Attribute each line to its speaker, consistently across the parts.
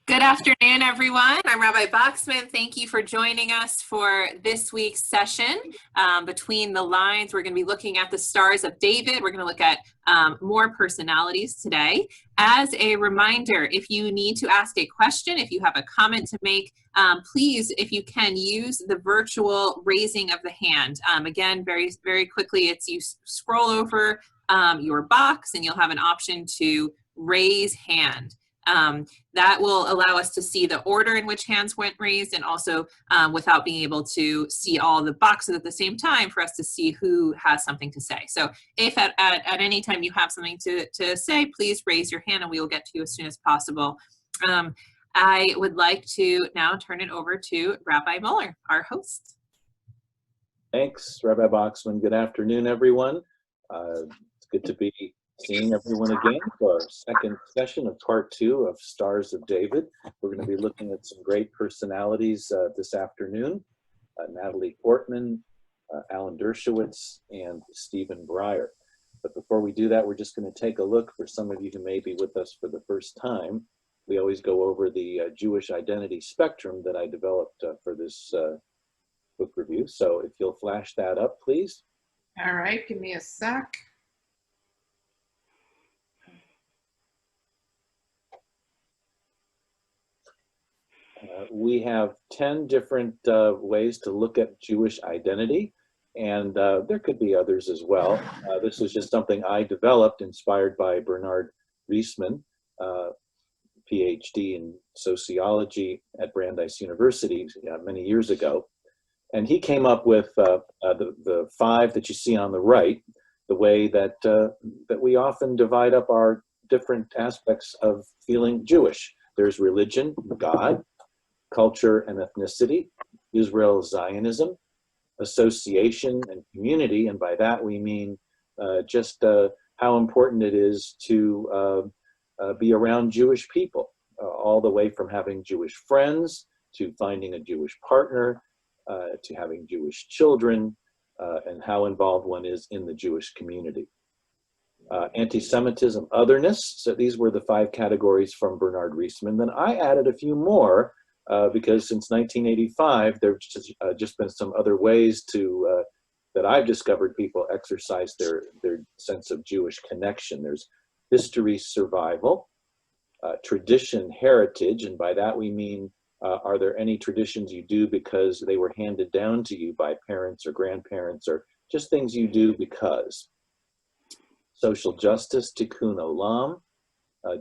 Speaker 1: Good afternoon, everyone. I'm Rabbi Boxman. Thank you for joining us for this week's session. Between the Lines, we're going to be looking at the Stars of David. We're going to look at more personalities today. As a reminder, if you need to ask a question, if you have a comment to make, please, if you can, use the virtual raising of the hand. Again, very quickly, it's you scroll over your box and you'll have an option to raise hand. That will allow us to see the order in which hands went raised, and also without being able to see all the boxes at the same time, for us to see who has something to say. So if at any time you have something to say, please raise your hand and we will get to you as soon as possible. I would like to now turn it over to Rabbi Muller, our host.
Speaker 2: Thanks, Rabbi Boxman. Good afternoon, everyone. It's good to be seeing everyone again for our second session of part 2 of Stars of David. We're going to be looking at some great personalities this afternoon. Natalie Portman, Alan Dershowitz, and Stephen Breyer. But before we do that, we're just going to take a look for some of you who may be with us for the first time. We always go over the Jewish identity spectrum that I developed for this book review. So if you'll flash that up, please.
Speaker 3: All right, give me a sec.
Speaker 2: We have 10 different ways to look at Jewish identity, and there could be others as well. This is just something I developed, inspired by Bernard Reisman, PhD in sociology at Brandeis University many years ago. And he came up with the 5 that you see on the right, the way that, that we often divide up our different aspects of feeling Jewish. There's religion, God; culture and ethnicity; Israel, Zionism; association and community, and by that we mean just how important it is to be around Jewish people, all the way from having Jewish friends, to finding a Jewish partner, to having Jewish children, and how involved one is in the Jewish community. Anti-Semitism, otherness. So these were the 5 categories from Bernard Reisman. Then I added a few more because since 1985, there have just been some other ways to that I've discovered people exercise their sense of Jewish connection. There's history, survival; tradition, heritage, and by that we mean are there any traditions you do because they were handed down to you by parents or grandparents, or just things you do because. Social justice, tikkun olam,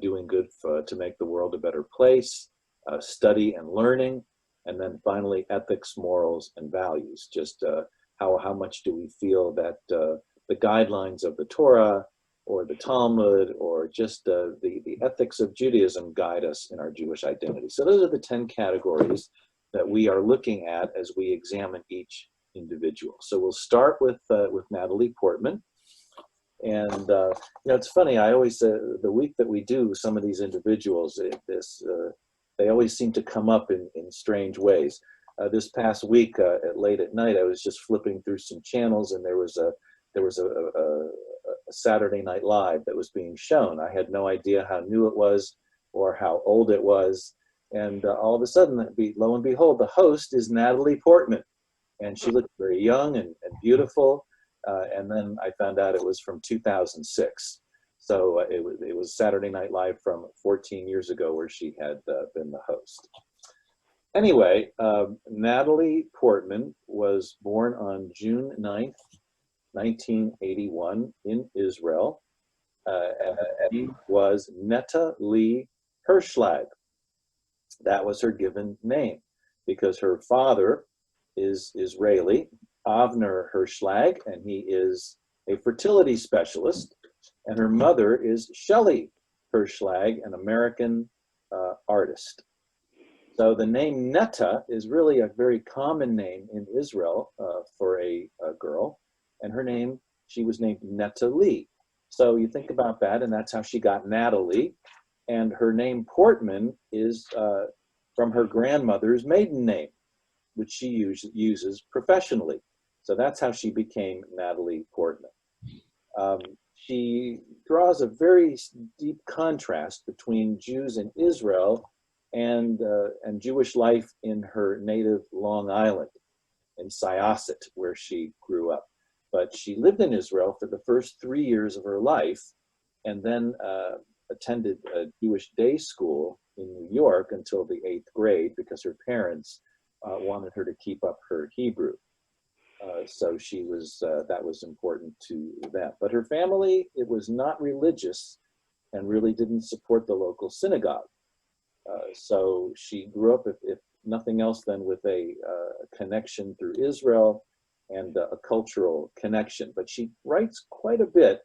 Speaker 2: doing good to make the world a better place; study and learning; and then finally ethics, morals, and values. Just how much do we feel that the guidelines of the Torah or the Talmud or just the ethics of Judaism guide us in our Jewish identity. So those are the 10 categories that we are looking at as we examine each individual. So we'll start with Natalie Portman. And it's funny, I always, the week that we do some of these individuals, they always seem to come up in strange ways. This past week, late at night, I was just flipping through some channels, and there was a Saturday Night Live that was being shown. I had no idea how new it was or how old it was. And all of a sudden, lo and behold, the host is Natalie Portman. And she looked very young and beautiful. And then I found out it was from 2006. So it was Saturday Night Live from 14 years ago where she had been the host. Anyway, Natalie Portman was born on June 9th, 1981 in Israel. She was Netta Lee Hirschlag. That was her given name because her father is Israeli, Avner Hirschlag, and he is a fertility specialist, and her mother is Shelley Hirschlag, an American artist. So the name Netta is really a very common name in Israel for a girl, and her name, she was named Netta Lee. So you think about that, and that's how she got Natalie, and her name Portman is from her grandmother's maiden name, which she uses professionally. So that's how she became Natalie Portman. She draws a very deep contrast between Jews in Israel and Jewish life in her native Long Island, in Syosset, where she grew up. But she lived in Israel for the first 3 years of her life, and then attended a Jewish day school in New York until the 8th grade because her parents wanted her to keep up her Hebrew. So she was that was important to them. But her family, it was not religious and really didn't support the local synagogue. So she grew up, if nothing else, then with a connection through Israel and a cultural connection. But she writes quite a bit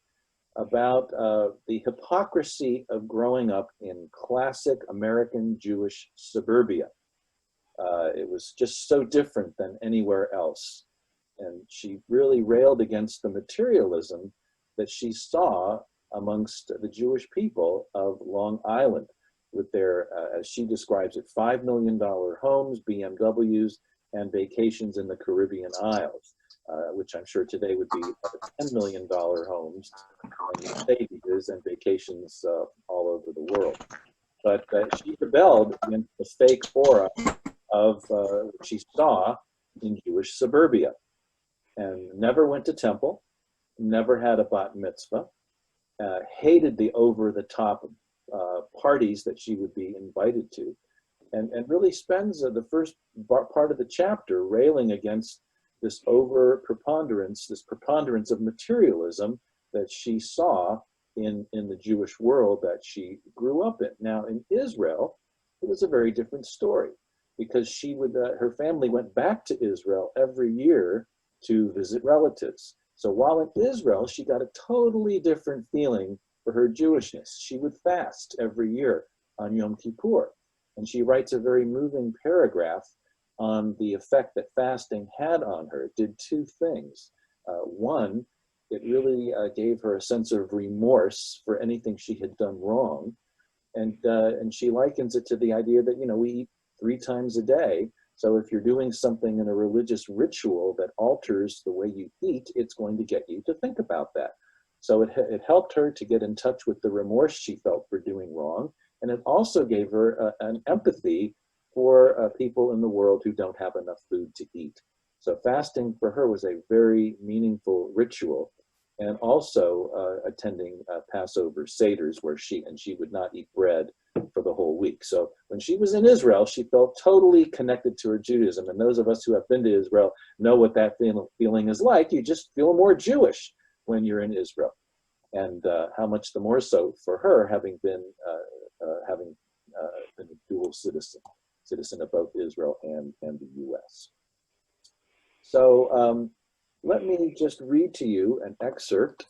Speaker 2: about the hypocrisy of growing up in classic American Jewish suburbia. It was just so different than anywhere else. And she really railed against the materialism that she saw amongst the Jewish people of Long Island with their, as she describes it, $5 million homes, BMWs, and vacations in the Caribbean Isles, which I'm sure today would be $10 million homes, and Mercedes and vacations all over the world. But she rebelled against the fake aura of what she saw in Jewish suburbia, and never went to temple, never had a bat mitzvah, hated the over-the-top parties that she would be invited to, and really spends the first part of the chapter railing against this preponderance of materialism that she saw in the Jewish world that she grew up in. Now, in Israel, it was a very different story, because she would, her family went back to Israel every year to visit relatives. So while in Israel, she got a totally different feeling for her Jewishness. She would fast every year on Yom Kippur. And she writes a very moving paragraph on the effect that fasting had on her. It did two things. One, it really gave her a sense of remorse for anything she had done wrong. And she likens it to the idea that, we eat 3 times a day. So if you're doing something in a religious ritual that alters the way you eat, it's going to get you to think about that. So it helped her to get in touch with the remorse she felt for doing wrong. And it also gave her an empathy for people in the world who don't have enough food to eat. So fasting for her was a very meaningful ritual, and also attending Passover Seders, where she would not eat bread for the whole week. So when she was in Israel, she felt totally connected to her Judaism. And those of us who have been to Israel know what that feeling is like. You just feel more Jewish when you're in Israel. And how much the more so for her, having been a dual citizen of both Israel and the U.S. So let me just read to you an excerpt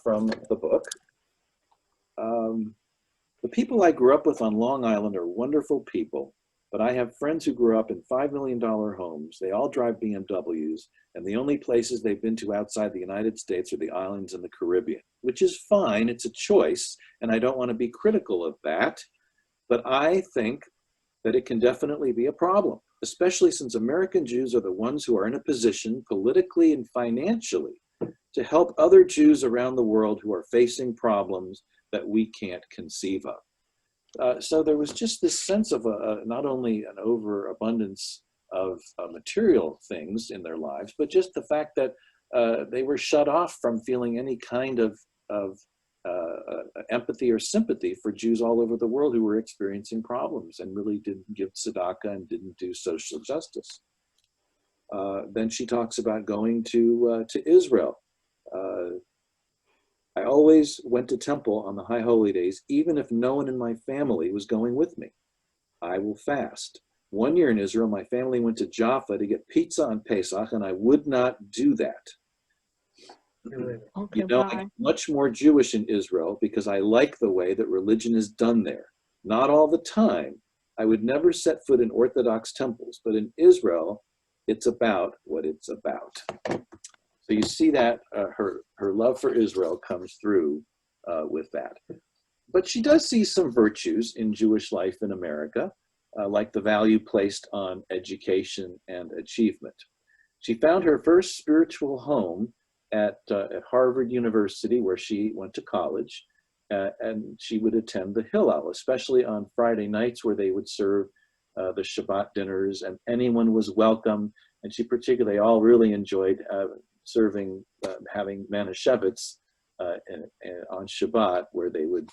Speaker 2: from the book. The people I grew up with on Long Island are wonderful people, but I have friends who grew up in $5 million homes. They all drive BMWs, and the only places they've been to outside the United States are the islands in the Caribbean, which is fine. It's a choice, and I don't want to be critical of that, but I think that it can definitely be a problem, especially since American Jews are the ones who are in a position politically and financially to help other Jews around the world who are facing problems that we can't conceive of. So there was just this sense of not only an overabundance of material things in their lives, but just the fact that they were shut off from feeling any kind of empathy or sympathy for Jews all over the world who were experiencing problems and really didn't give tzedakah and didn't do social justice. Then she talks about going to Israel. I always went to temple on the high holy days, even if no one in my family was going with me. I will fast. One year in Israel, my family went to Jaffa to get pizza on Pesach, and I would not do that.
Speaker 4: Okay,
Speaker 2: I'm much more Jewish in Israel because I like the way that religion is done there. Not all the time. I would never set foot in Orthodox temples, but in Israel, it's about what it's about. So you see that her love for Israel comes through with that. But she does see some virtues in Jewish life in America, like the value placed on education and achievement. She found her first spiritual home at Harvard University, where she went to college, and she would attend the Hillel, especially on Friday nights where they would serve the Shabbat dinners, and anyone was welcome. And she particularly all really enjoyed serving, having Manischewitz on Shabbat, where they would,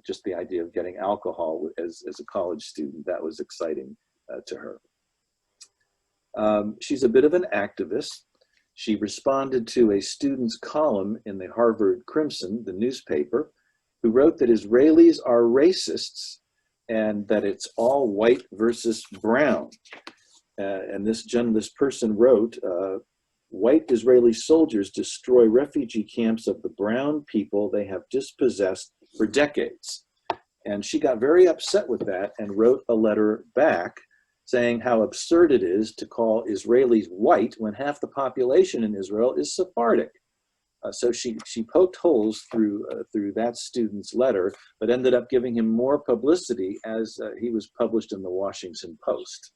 Speaker 2: just the idea of getting alcohol as a college student, that was exciting to her. She's a bit of an activist. She responded to a student's column in the Harvard Crimson, the newspaper, who wrote that Israelis are racists and that it's all white versus brown. And this person wrote, white Israeli soldiers destroy refugee camps of the brown people they have dispossessed for decades. And she got very upset with that and wrote a letter back saying how absurd it is to call Israelis white when half the population in Israel is Sephardic. So she poked holes through that student's letter, but ended up giving him more publicity as he was published in the Washington Post.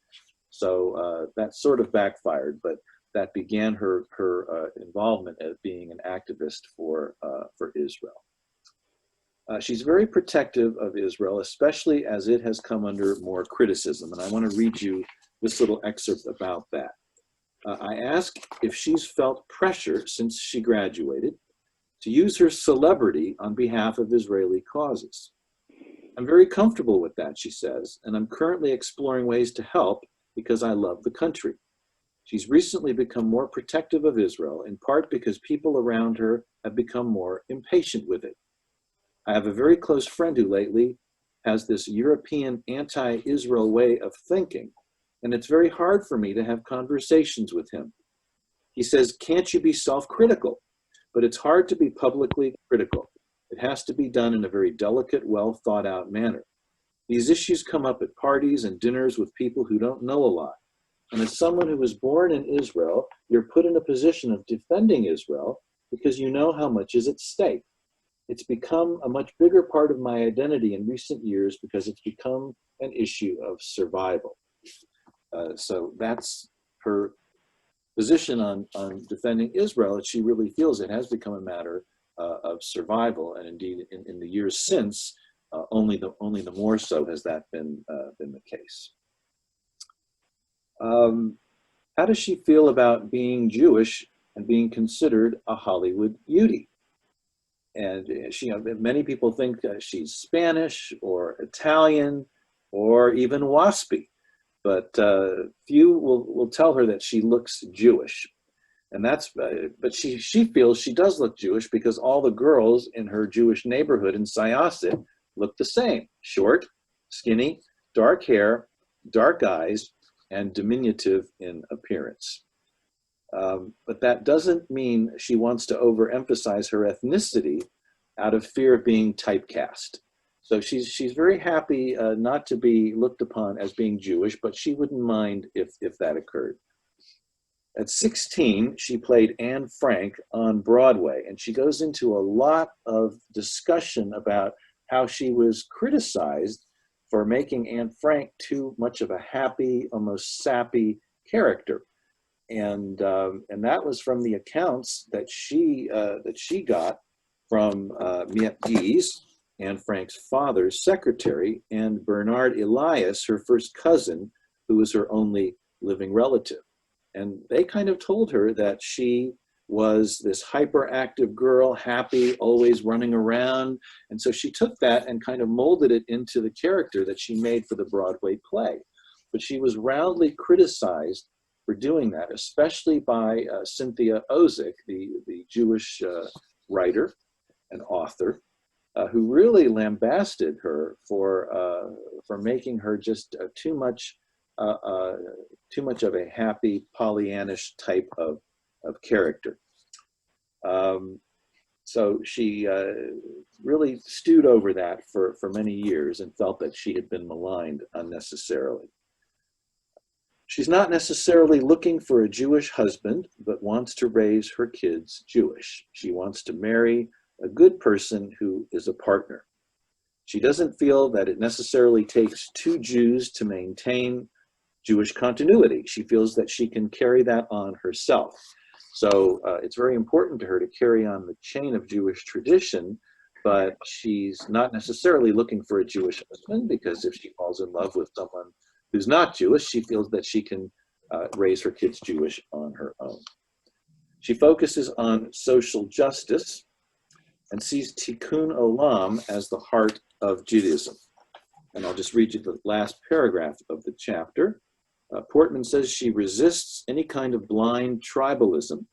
Speaker 2: So that sort of backfired, but that began her involvement as being an activist for Israel. She's very protective of Israel, especially as it has come under more criticism. And I want to read you this little excerpt about that. I ask if she's felt pressure since she graduated to use her celebrity on behalf of Israeli causes. I'm very comfortable with that, she says, and I'm currently exploring ways to help because I love the country. She's recently become more protective of Israel, in part because people around her have become more impatient with it. I have a very close friend who lately has this European anti-Israel way of thinking, and it's very hard for me to have conversations with him. He says, can't you be self-critical? But it's hard to be publicly critical. It has to be done in a very delicate, well thought out manner. These issues come up at parties and dinners with people who don't know a lot. And as someone who was born in Israel, you're put in a position of defending Israel because you know how much is at stake. It's become a much bigger part of my identity in recent years because it's become an issue of survival. So that's her position on defending Israel. She really feels it has become a matter of survival, and indeed, in the years since, only the more so has that been the case. How does she feel about being Jewish and being considered a Hollywood beauty? And many people think she's Spanish or Italian or even waspy, but few will tell her that she looks Jewish. And but she feels she does look Jewish because all the girls in her Jewish neighborhood in Syosset look the same: short, skinny, dark hair, dark eyes, and diminutive in appearance. But that doesn't mean she wants to overemphasize her ethnicity out of fear of being typecast. So she's very happy not to be looked upon as being Jewish, but she wouldn't mind if that occurred. At 16, she played Anne Frank on Broadway, and she goes into a lot of discussion about how she was criticized for making Anne Frank too much of a happy, almost sappy character. And that was from the accounts that she got from Miet Gies, Anne Frank's father's secretary, and Bernard Elias, her first cousin, who was her only living relative. And they kind of told her that she was this hyperactive girl, happy, always running around. And so she took that and kind of molded it into the character that she made for the Broadway play. But she was roundly criticized for doing that, especially by Cynthia Ozick, the Jewish writer and author, who really lambasted her for making her just too much of a happy Pollyannish type of character. So she really stewed over that for many years and felt that she had been maligned unnecessarily. She's not necessarily looking for a Jewish husband, but wants to raise her kids Jewish. She wants to marry a good person who is a partner. She doesn't feel that it necessarily takes two Jews to maintain Jewish continuity. She feels that she can carry that on herself. So it's very important to her to carry on the chain of Jewish tradition, but she's not necessarily looking for a Jewish husband, because if she falls in love with someone who's not Jewish, she feels that she can raise her kids Jewish on her own. She focuses on social justice and sees Tikkun Olam as the heart of Judaism. And I'll just read you the last paragraph of the chapter. Portman says she resists any kind of blind tribalism.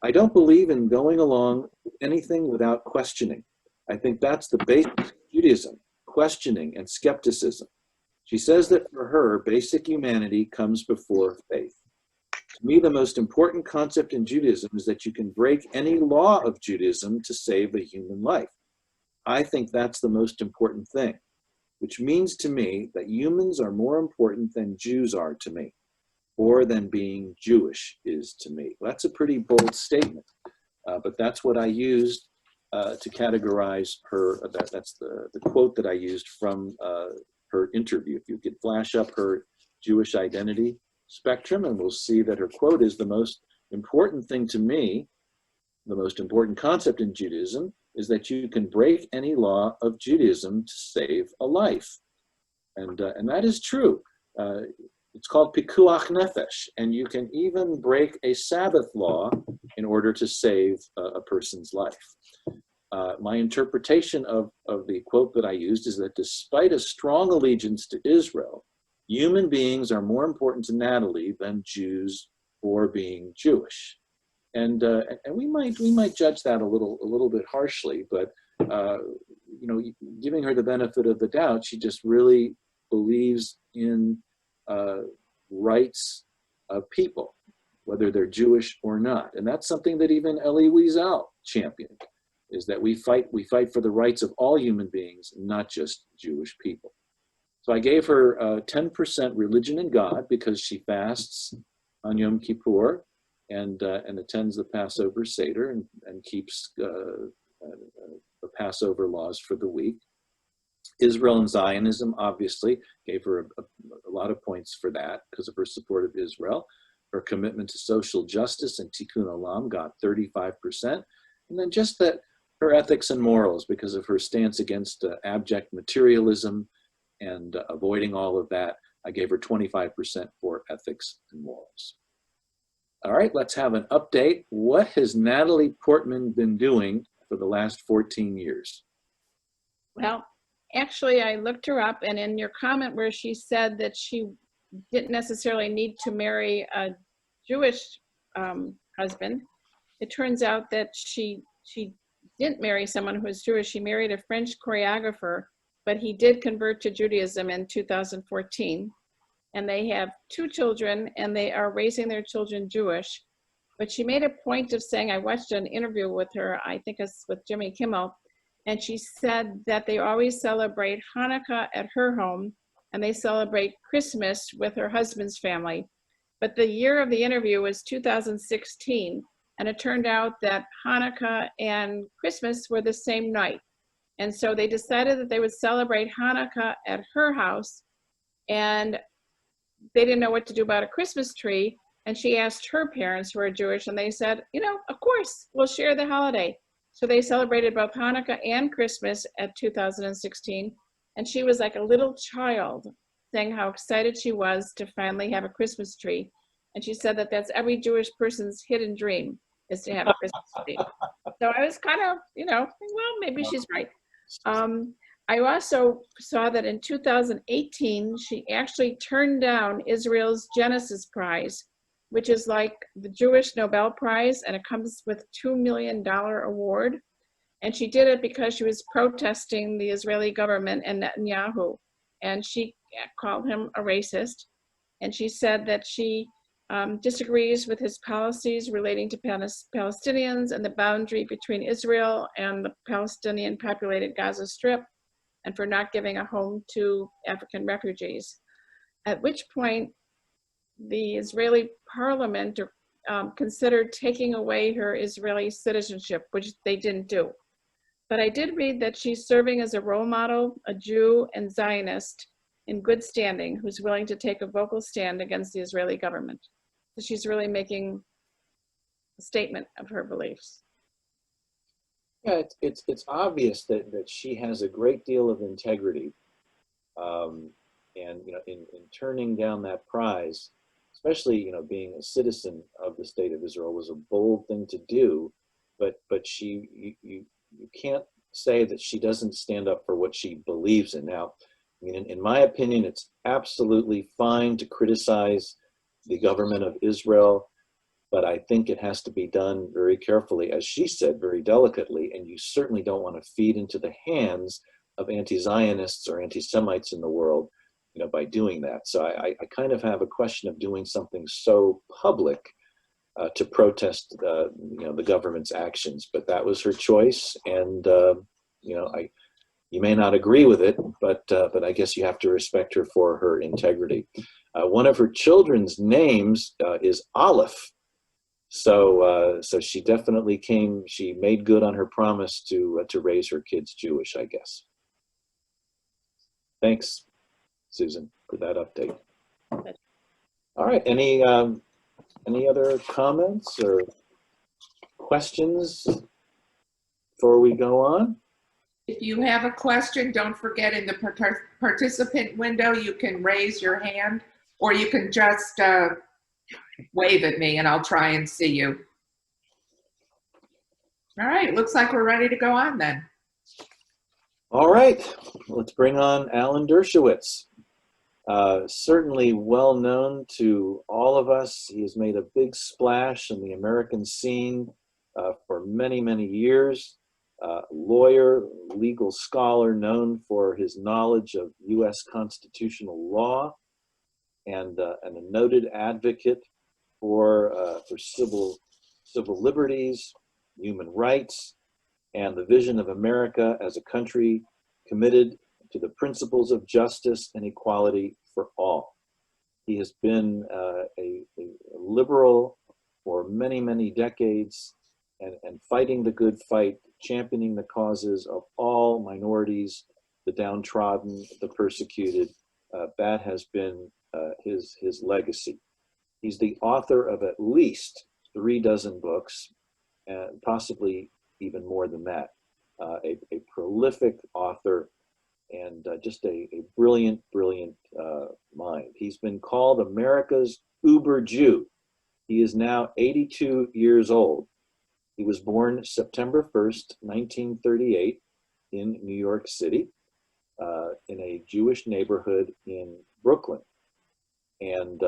Speaker 2: I don't believe in going along with anything without questioning. I think that's the basis of Judaism, questioning and skepticism. She says that for her, basic humanity comes before faith. To me, the most important concept in Judaism is that you can break any law of Judaism to save a human life. I think that's the most important thing, which means to me that humans are more important than Jews are to me, or than being Jewish is to me. That's a pretty bold statement, but that's what I used to categorize her. That's the quote that I used from her interview. If you could flash up her Jewish identity spectrum, and we'll see that her quote is, the most important thing to me, the most important concept in Judaism, is that you can break any law of Judaism to save a life. And that is true. It's called pikuach nefesh, and you can even break a Sabbath law in order to save a person's life. My interpretation of the quote that I used is that despite a strong allegiance to Israel, human beings are more important to Natalie than Jews or being Jewish. And we might judge that a little bit harshly, but giving her the benefit of the doubt, she just really believes in rights of people, whether they're Jewish or not. And that's something that even Elie Wiesel championed, is that we fight for the rights of all human beings, not just Jewish people. So I gave her 10% religion in God, because she fasts on Yom Kippur and attends the Passover Seder and keeps the Passover laws for the week. Israel and Zionism, obviously, gave her a lot of points for that because of her support of Israel. Her commitment to social justice and Tikkun Olam got 35%. And then just that her ethics and morals, because of her stance against abject materialism and avoiding all of that, I gave her 25% for ethics and morals. All right, let's have an update. What has Natalie Portman been doing for the last 14 years?
Speaker 3: Well, actually, I looked her up, and in your comment where she said that she didn't necessarily need to marry a Jewish husband, it turns out that she didn't marry someone who was Jewish. She married a French choreographer, but he did convert to Judaism in 2014. And they have 2 children, and they are raising their children Jewish. But she made a point of saying, I watched an interview with her, I think it's with Jimmy Kimmel, and she said that they always celebrate Hanukkah at her home, and they celebrate Christmas with her husband's family. But the year of the interview was 2016, and it turned out that Hanukkah and Christmas were the same night. And so they decided that they would celebrate Hanukkah at her house, and they didn't know what to do about a Christmas tree. And she asked her parents, who are Jewish, and they said, of course, we'll share the holiday. So they celebrated both Hanukkah and Christmas at 2016. And she was like a little child, saying how excited she was to finally have a Christmas tree. And she said that that's every Jewish person's hidden dream, is to have a Christmas tree. So I was kind of, well, maybe she's right. I also saw that in 2018, she actually turned down Israel's Genesis Prize, which is like the Jewish Nobel Prize, and it comes with $2 million award. And she did it because she was protesting the Israeli government and Netanyahu. And she called him a racist. And she said that she disagrees with his policies relating to Palestinians and the boundary between Israel and the Palestinian populated Gaza Strip, and for not giving a home to African refugees. At which point, the Israeli parliament considered taking away her Israeli citizenship, which they didn't do. But I did read that she's serving as a role model, a Jew and Zionist in good standing, who's willing to take a vocal stand against the Israeli government. So she's really making a statement of her beliefs.
Speaker 2: Yeah, it's obvious that she has a great deal of integrity, um, and in turning down that prize, especially being a citizen of the state of Israel, was a bold thing to do. But you can't say that she doesn't stand up for what she believes in. Now, I mean, in my opinion, it's absolutely fine to criticize the government of Israel, but I think it has to be done very carefully, as she said, very delicately, and you certainly don't want to feed into the hands of anti-Zionists or anti-Semites in the world, by doing that. So I kind of have a question of doing something so public to protest, the government's actions. But that was her choice, and you may not agree with it, but I guess you have to respect her for her integrity. One of her children's names is Aleph. So she definitely she made good on her promise to raise her kids Jewish, I guess. Thanks, Susan, for that update. All right, any other comments or questions before we go on?
Speaker 4: If you have a question, don't forget in the participant window, you can raise your hand, or you can just wave at me and I'll try and see you. All right, looks like we're ready to go on then.
Speaker 2: All right, let's bring on Alan Dershowitz. Certainly well known to all of us. He has made a big splash in the American scene for many, many years. Lawyer, legal scholar known for his knowledge of U.S. constitutional law, and a noted advocate for civil liberties, human rights, and the vision of America as a country committed to the principles of justice and equality for all. He has been a liberal for many, many decades, and fighting the good fight, championing the causes of all minorities, the downtrodden, the persecuted. That has been his legacy. He's the author of at least 36 books, and possibly even more than that. A prolific author, and just a brilliant mind. He's been called America's Uber Jew. He is now 82 years old. He was born September 1st, 1938 in New York City, in a Jewish neighborhood in Brooklyn, and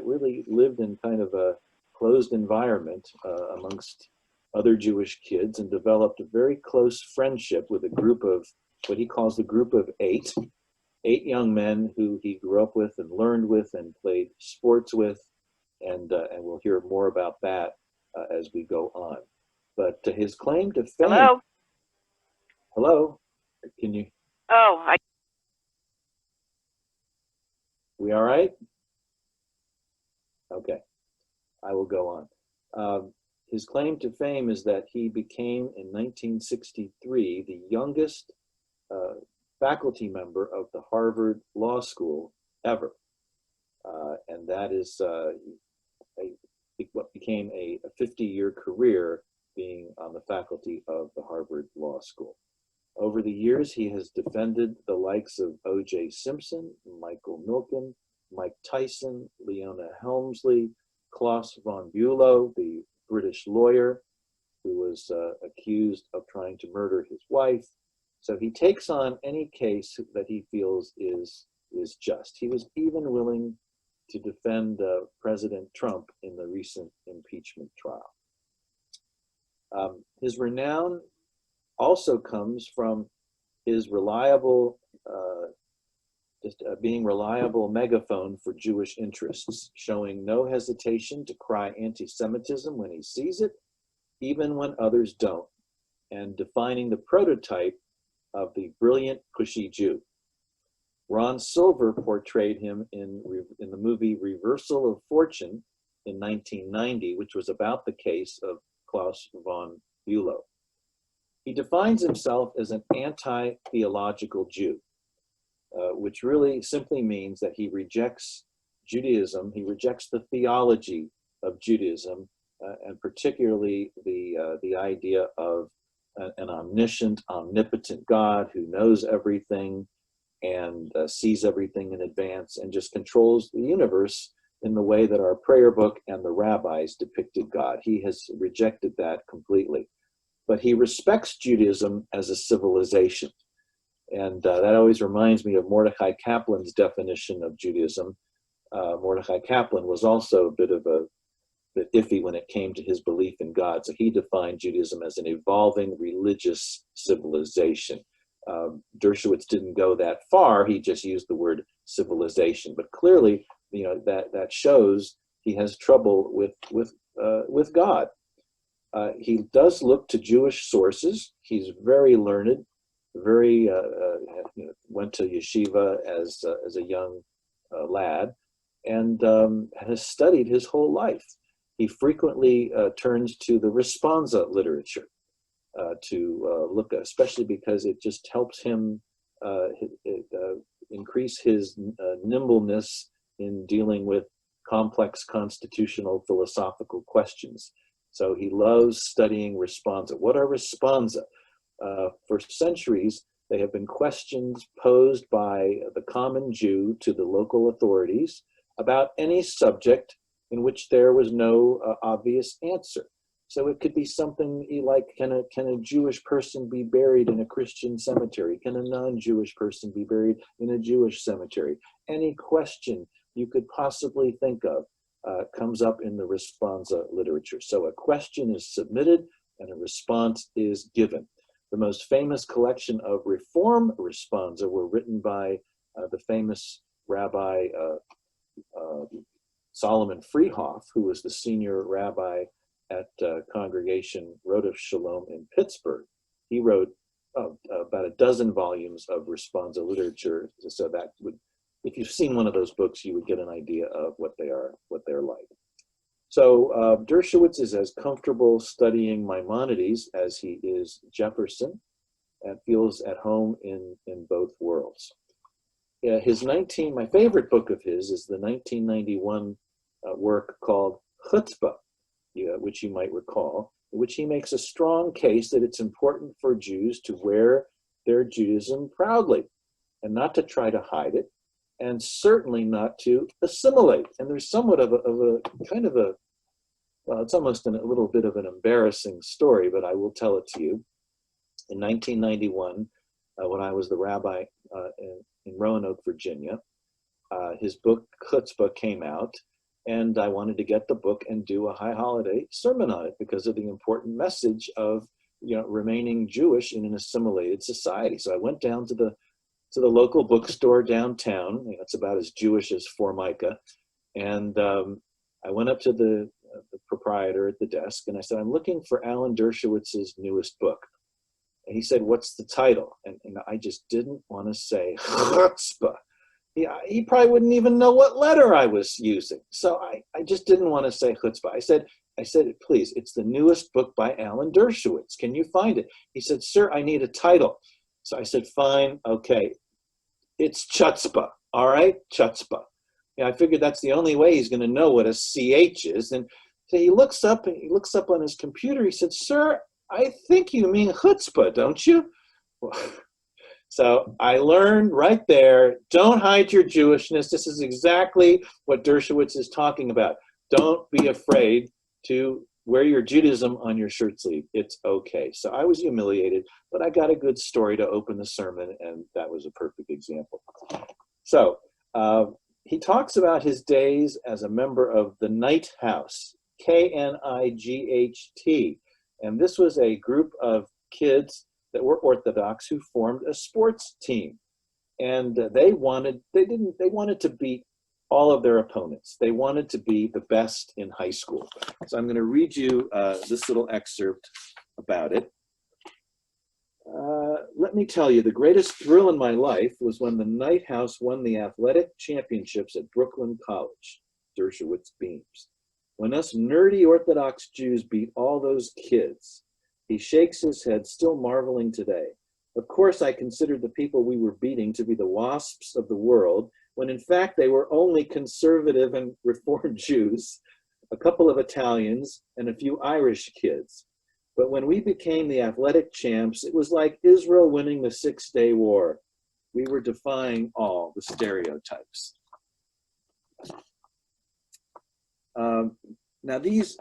Speaker 2: really lived in kind of a closed environment amongst other Jewish kids, and developed a very close friendship with a group of what he calls the group of eight young men who he grew up with and learned with and played sports with, and we'll hear more about that as we go on. But his claim to fame. Hello, can you?
Speaker 5: Oh,
Speaker 2: We all right? Okay, I will go on. His claim to fame is that he became, in 1963, the youngest faculty member of the Harvard Law School ever. And that is what became a 50-year career being on the faculty of the Harvard Law School. Over the years, he has defended the likes of O.J. Simpson, Michael Milken, Mike Tyson, Leona Helmsley, Klaus von Bülow, the British lawyer who was accused of trying to murder his wife. So he takes on any case that he feels is just. He was even willing to defend President Trump in the recent impeachment trial. His renown also comes from his reliable, being reliable megaphone for Jewish interests, showing no hesitation to cry anti-Semitism when he sees it, even when others don't, and defining the prototype of the brilliant, pushy Jew. Ron Silver portrayed him in the movie Reversal of Fortune in 1990, which was about the case of Klaus von Bülow. He defines himself as an anti-theological Jew, which really simply means that he rejects Judaism, he rejects the theology of Judaism and particularly the idea of an omniscient, omnipotent God who knows everything and sees everything in advance and just controls the universe in the way that our prayer book and the rabbis depicted God. He has rejected that completely. But he respects Judaism as a civilization. And that always reminds me of Mordecai Kaplan's definition of Judaism. Mordecai Kaplan was also a bit iffy when it came to his belief in God. So he defined Judaism as an evolving religious civilization. Dershowitz didn't go that far. He just used the word civilization. But clearly, that shows he has trouble with God. He does look to Jewish sources. He's very learned, went to yeshiva as a young lad, and has studied his whole life. He frequently turns to the responsa literature to look at, especially because it just helps him increase his nimbleness in dealing with complex constitutional philosophical questions. So he loves studying responsa. What are responsa? For centuries, they have been questions posed by the common Jew to the local authorities about any subject in which there was no obvious answer. So it could be something like, can a Jewish person be buried in a Christian cemetery? Can a non-Jewish person be buried in a Jewish cemetery? Any question you could possibly think of comes up in the responsa literature. So a question is submitted and a response is given. The most famous collection of reform responsa were written by the famous Rabbi Solomon Freehoff, who was the senior rabbi at Congregation Rodef Shalom in Pittsburgh. He wrote about a dozen volumes of responsa literature. So that would, if you've seen one of those books, you would get an idea of what they're like. So Dershowitz is as comfortable studying Maimonides as he is Jefferson, and feels at home in both worlds. My favorite book of his is the 1991 work called Chutzpah, which you might recall, in which he makes a strong case that it's important for Jews to wear their Judaism proudly and not to try to hide it, and certainly not to assimilate. And there's somewhat of it's almost a little bit of an embarrassing story, but I will tell it to you. In 1991, when I was the rabbi in Roanoke, Virginia, his book Chutzpah came out, and I wanted to get the book and do a high holiday sermon on it because of the important message of remaining Jewish in an assimilated society. So I went down to the local bookstore downtown. It's about as Jewish as Formica, and I went up to the proprietor at the desk and I said, "I'm looking for Alan Dershowitz's newest book." And he said, "What's the title?" And I just didn't want to say chutzpah. He probably wouldn't even know what letter I was using. So I just didn't want to say chutzpah. I said, "Please, it's the newest book by Alan Dershowitz. Can you find it?" He said, "Sir, I need a title." So I said, "Fine, okay. It's chutzpah, all right? Chutzpah." I figured that's the only way he's going to know what a CH is. And so he looks up on his computer. He said, "Sir, I think you mean chutzpah, don't you?" So I learned right there, don't hide your Jewishness. This is exactly what Dershowitz is talking about. Don't be afraid to wear your Judaism on your shirt sleeve. It's okay. So I was humiliated, but I got a good story to open the sermon, and that was a perfect example. So he talks about his days as a member of the Knight House, Knight. And this was a group of kids that were Orthodox who formed a sports team. And they wanted to beat all of their opponents. They wanted to be the best in high school. So I'm going to read you this little excerpt about it. Let me tell you, the greatest thrill in my life was when the Knight House won the athletic championships at Brooklyn College, Dershowitz beams. When us nerdy Orthodox Jews beat all those kids. He shakes his head, still marveling today. Of course, I considered the people we were beating to be the wasps of the world, when in fact they were only conservative and Reformed Jews. a couple of Italians, and a few Irish kids. But when we became the athletic champs, it was like Israel winning the Six-Day War. We were defying all the stereotypes. Now these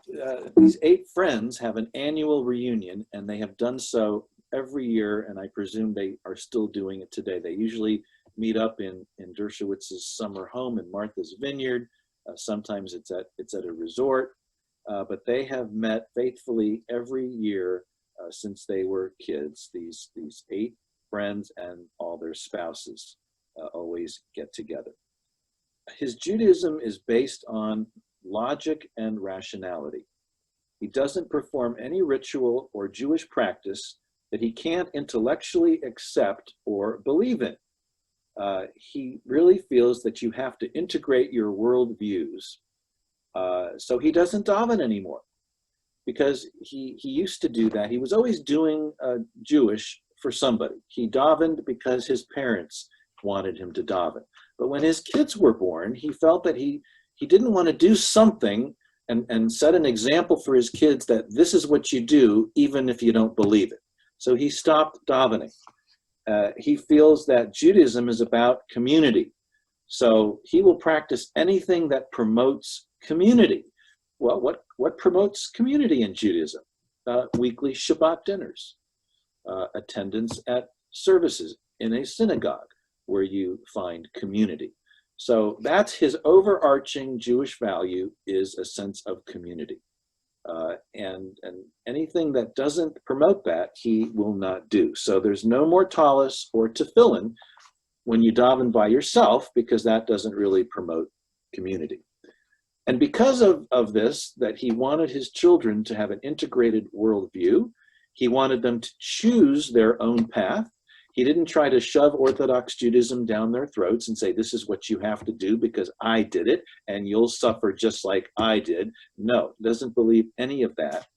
Speaker 2: 8 friends have an annual reunion, and they have done so every year, and I presume they are still doing it today. They usually meet up in Dershowitz's summer home in Martha's Vineyard. Sometimes it's at a resort, but they have met faithfully every year since they were kids. These 8 friends and all their spouses always get together. His Judaism is based on logic and rationality. He doesn't perform any ritual or Jewish practice that he can't intellectually accept or believe in. He really feels that you have to integrate your worldviews. So he doesn't daven anymore, because he used to do that. He was always doing Jewish for somebody. He davened because his parents wanted him to daven. But when his kids were born, he felt that he didn't want to do something and set an example for his kids that this is what you do, even if you don't believe it. So he stopped davening. He feels that Judaism is about community. So he will practice anything that promotes community. Well, what promotes community in Judaism? Weekly Shabbat dinners, attendance at services in a synagogue where you find community. So that's his overarching Jewish value, is a sense of community. And anything that doesn't promote that, he will not do. So there's no more talis or tefillin when you daven by yourself, because that doesn't really promote community. And because of this, that he wanted his children to have an integrated worldview, he wanted them to choose their own path. He didn't try to shove Orthodox Judaism down their throats and say, this is what you have to do because I did it and you'll suffer just like I did. No, doesn't believe any of that.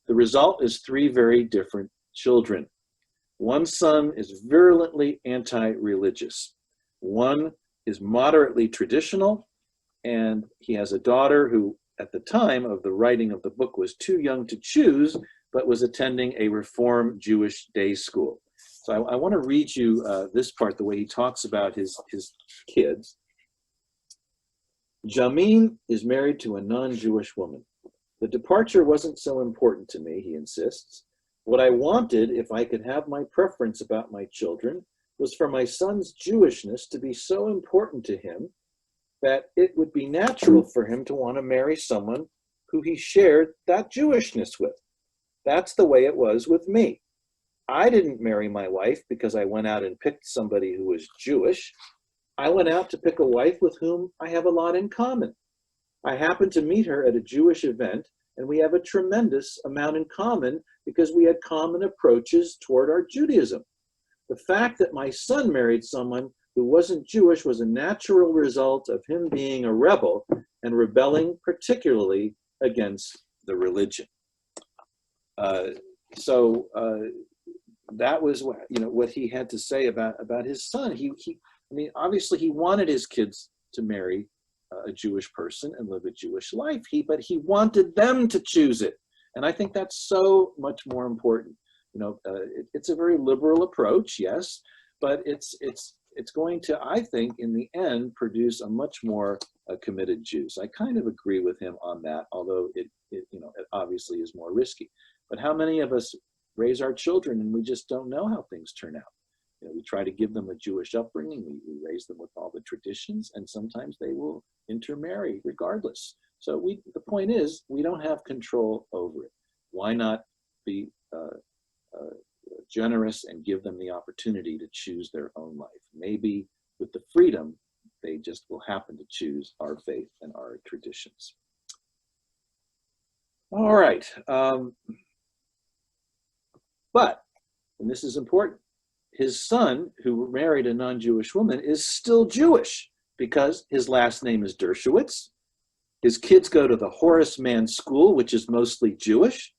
Speaker 2: The result is 3 very different children. One son is virulently anti-religious. One is moderately traditional, and he has a daughter who, at the time of the writing of the book, was too young to choose, but was attending a Reform Jewish day school. So I want to read you this part, the way he talks about his kids. Jamin is married to a non-Jewish woman. The departure wasn't so important to me, he insists. What I wanted, if I could have my preference about my children, was for my son's Jewishness to be so important to him that it would be natural for him to want to marry someone who he shared that Jewishness with. That's the way it was with me. I didn't marry my wife because I went out and picked somebody who was Jewish. I went out to pick a wife with whom I have a lot in common. I happened to meet her at a Jewish event, and we have a tremendous amount in common because we had common approaches toward our Judaism. The fact that my son married someone who wasn't Jewish was a natural result of him being a rebel and rebelling particularly against the religion. That was what he had to say about his son. I mean, obviously he wanted his kids to marry a Jewish person and live a Jewish life. But he wanted them to choose it, and I think that's so much more important. It's a very liberal approach, yes, but it's going to, I think, in the end, produce a much more committed Jew. So I kind of agree with him on that, although it obviously is more risky. But how many of us raise our children and we just don't know how things turn out? We try to give them a Jewish upbringing. We raise them with all the traditions, and sometimes they will intermarry regardless. So the point is, we don't have control over it. Why not be generous and give them the opportunity to choose their own life? Maybe with the freedom, they just will happen to choose our faith and our traditions. All right. But, and this is important, his son, who married a non-Jewish woman, is still Jewish because his last name is Dershowitz. His kids go to the Horace Mann School, which is mostly Jewish,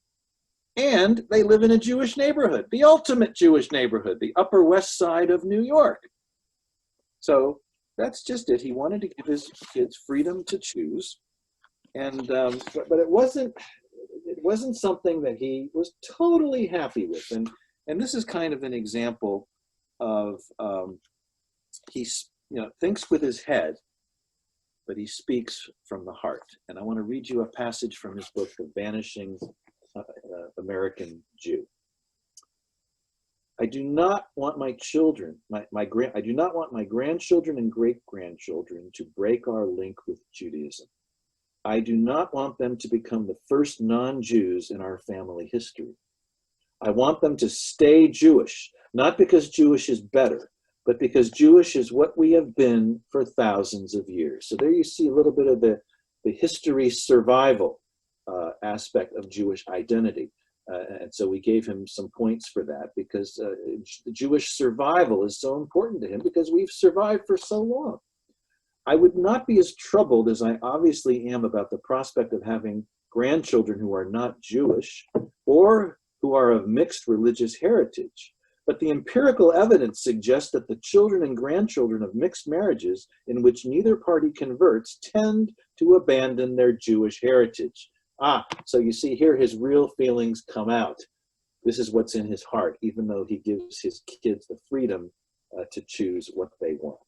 Speaker 2: and they live in a Jewish neighborhood, the ultimate Jewish neighborhood, the Upper West Side of New York. So that's just it. He wanted to give his kids freedom to choose. But it wasn't something that he was totally happy with. And this is kind of an example of he thinks with his head, but he speaks from the heart. And I want to read you a passage from his book, The Vanishing American Jew. I do not want my children, I do not want my grandchildren and great-grandchildren to break our link with Judaism. I do not want them to become the first non-Jews in our family history. I want them to stay Jewish, not because Jewish is better, but because Jewish is what we have been for thousands of years. So there you see a little bit of the history survival aspect of Jewish identity. And so we gave him some points for that, because Jewish survival is so important to him, because we've survived for so long. I would not be as troubled as I obviously am about the prospect of having grandchildren who are not Jewish or who are of mixed religious heritage. But the empirical evidence suggests that the children and grandchildren of mixed marriages in which neither party converts tend to abandon their Jewish heritage. So you see here his real feelings come out. This is what's in his heart, even though he gives his kids the freedom to choose what they want.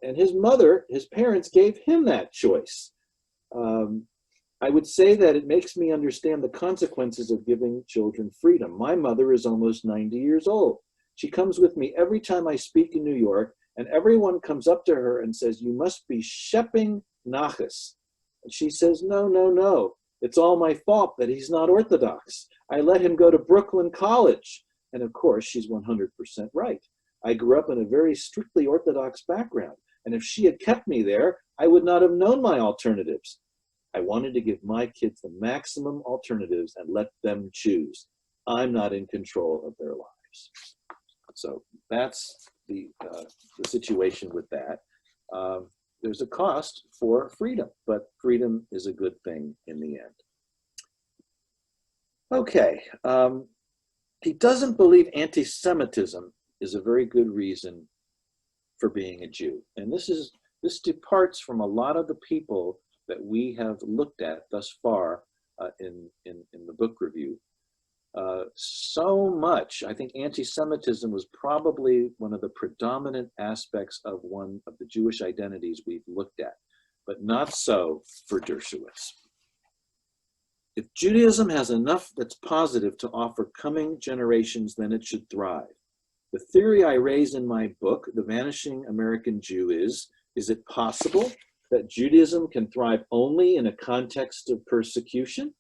Speaker 2: And his parents gave him that choice. I would say that it makes me understand the consequences of giving children freedom. My mother is almost 90 years old. She comes with me every time I speak in New York, and everyone comes up to her and says, "You must be Shepping Nachas." And she says, "No, no, no. It's all my fault that he's not Orthodox. I let him go to Brooklyn College." And of course, she's 100% right. I grew up in a very strictly Orthodox background, and if she had kept me there, I would not have known my alternatives. I wanted to give my kids the maximum alternatives and let them choose. I'm not in control of their lives. So that's the situation with that. There's a cost for freedom, but freedom is a good thing in the end. Okay, he doesn't believe anti-Semitism is a very good reason for being a Jew. And this departs from a lot of the people that we have looked at thus far in the book review. So much, I think anti-Semitism was probably one of the predominant aspects of one of the Jewish identities we've looked at, but not so for Dershowitz. If Judaism has enough that's positive to offer coming generations, then it should thrive. The theory I raise in my book, The Vanishing American Jew, is it possible that Judaism can thrive only in a context of persecution?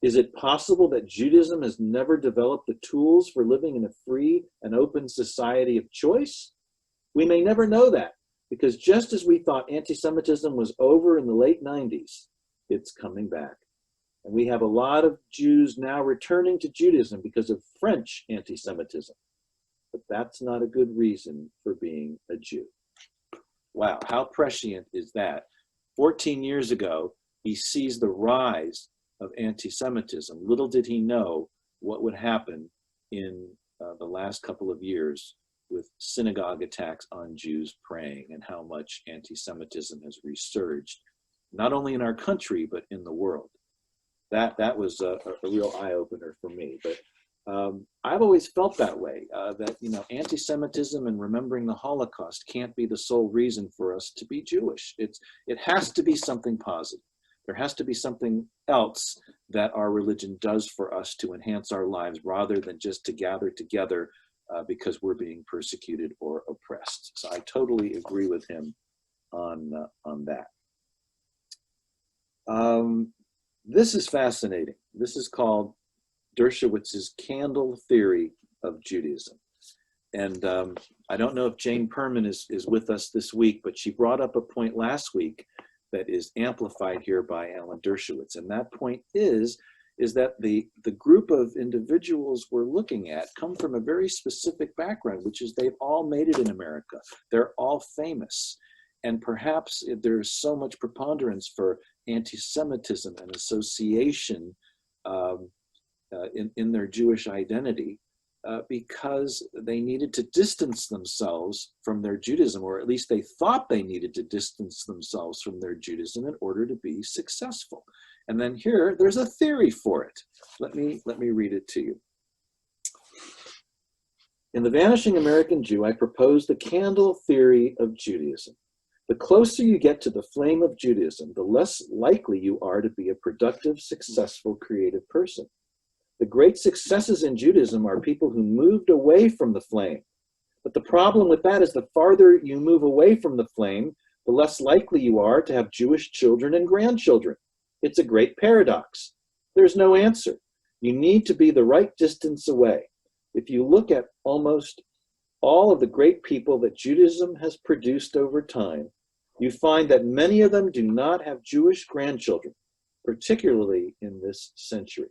Speaker 2: Is it possible that Judaism has never developed the tools for living in a free and open society of choice? We may never know that, because just as we thought anti-Semitism was over in the late 90s, it's coming back. And we have a lot of Jews now returning to Judaism because of French anti-Semitism. But that's not a good reason for being a Jew. Wow, how prescient is that? 14 years ago, he sees the rise of anti-Semitism. Little did he know what would happen in the last couple of years with synagogue attacks on Jews praying, and how much anti-Semitism has resurged, not only in our country, but in the world. That was a real eye-opener for me. But I've always felt that way, that anti-Semitism and remembering the Holocaust can't be the sole reason for us to be Jewish. It has to be something positive. There has to be something else that our religion does for us to enhance our lives, rather than just to gather together because we're being persecuted or oppressed. So I totally agree with him on that. This is fascinating. This is called Dershowitz's candle theory of Judaism. And I don't know if Jane Perman is with us this week, but she brought up a point last week that is amplified here by Alan Dershowitz. And that point is that the group of individuals we're looking at come from a very specific background, which is they've all made it in America. They're all famous. And perhaps there's so much preponderance for anti-Semitism and association in their Jewish identity because they needed to distance themselves from their Judaism, or at least they thought they needed to distance themselves from their Judaism in order to be successful. And then here, there's a theory for it. Let me read it to you. In The Vanishing American Jew, I propose the candle theory of Judaism. The closer you get to the flame of Judaism, the less likely you are to be a productive, successful, creative person. The great successes in Judaism are people who moved away from the flame. But the problem with that is the farther you move away from the flame, the less likely you are to have Jewish children and grandchildren. It's a great paradox. There's no answer. You need to be the right distance away. If you look at almost all of the great people that Judaism has produced over time, you find that many of them do not have Jewish grandchildren, particularly in this century.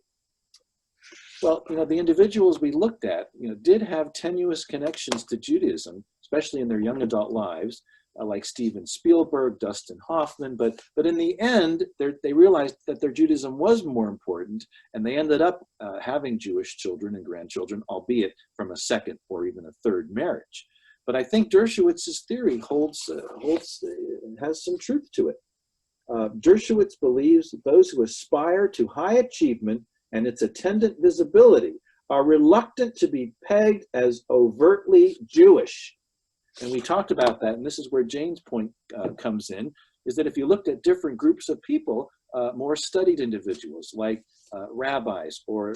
Speaker 2: Well, the individuals we looked at, did have tenuous connections to Judaism, especially in their young adult lives, like Steven Spielberg, Dustin Hoffman, but in the end, they realized that their Judaism was more important, and they ended up having Jewish children and grandchildren, albeit from a second or even a third marriage. But I think Dershowitz's theory has some truth to it. Dershowitz believes that those who aspire to high achievement and its attendant visibility are reluctant to be pegged as overtly Jewish. And we talked about that, and this is where Jane's point comes in, is that if you looked at different groups of people, more studied individuals like rabbis or